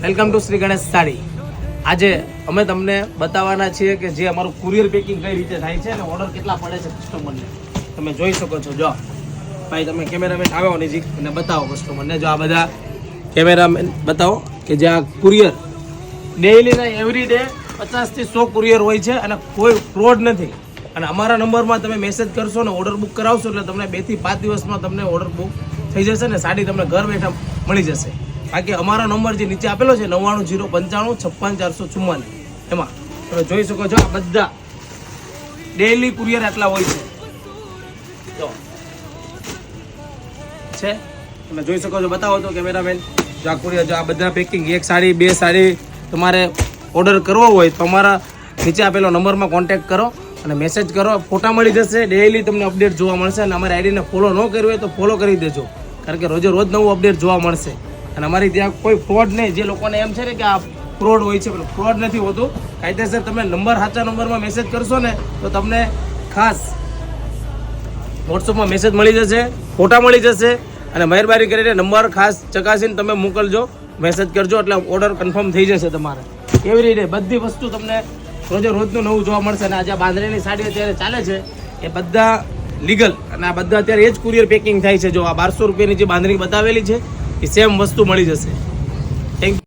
Welcome to Shri Ganesh sari. આજે અમે તમને બતાવવાના છીએ કે જે અમારું કુરિયર પેકિંગ કઈ રીતે થાય છે અને ઓર્ડર કેટલા પડે છે કસ્ટમરને. તમે જોઈ શકો છો. જો ભાઈ તમે કેમેરામેન આવ્યો નજીક અને બતાવો કસ્ટમરને. જો આ બધા કેમેરામેન બતાવો કે જે આ કુરિયર ડેઈલીના એવરી ડે 50 થી 100 કુરિયર હોય છે અને કોઈ ફ્રોડ નથી. અને અમારા નંબરમાં તમે મેસેજ કરશો ને ઓર્ડર બુક કરાવશો એટલે તમને 2 થી 5 દિવસમાં તમને ઓર્ડર બુક થઈ જશે ને સાડી તમને ઘર બેઠા મળી જશે. બાકી અમારો નંબર જે નીચે આપેલો છે 9905955444 એમાં તમે જોઈ શકો છો. આ બધા ડેઈલી કુરિયર આટલા હોય છે. જો છે તમે જોઈ શકો છો. બતાવો તો કેમેરામેન. જો આ કુરિયર, જો આ બધા પેકિંગ, એક સાડી 2 સાડી તમારે ઓર્ડર કરવો હોય તો અમારા નીચે આપેલો નંબરમાં કોન્ટેક્ટ કરો અને મેસેજ કરો. ફોટા મળી જશે. ડેઈલી તમને અપડેટ જોવા મળશે અને અમારી આઈડીને ફોલો ન કરવી હોય તો ફોલો કરી દેજો, કારણ કે રોજે રોજ નવું અપડેટ જોવા મળશે. અને અમારી ત્યાં કોઈ ફ્રોડ નહીં. જે લોકોને એમ છે ને કે આ ફ્રોડ હોય છે, પણ ફ્રોડ નથી હોતું. કાયદેસર તમે નંબર સાચા નંબરમાં મેસેજ કરશો ને તો તમને ખાસ વોટ્સઅપમાં મેસેજ મળી જશે, ફોટા મળી જશે. અને મહેરબાની કરીને નંબર ખાસ ચકાસીને તમે મોકલજો, મેસેજ કરજો એટલે ઓર્ડર કન્ફર્મ થઈ જશે તમારે. એવરી ડે બધી વસ્તુ તમને રોજે રોજનું નવું જોવા મળશે. અને આ જે બાંધણીની સાડી અત્યારે ચાલે છે એ બધા લીગલ અને આ બધા અત્યારે એ જ કુરિયર પેકિંગ થાય છે. જો આ 1200 રૂપિયાની જે બાંધણી બતાવેલી છે એ સેમ વસ્તુ મળી જશે.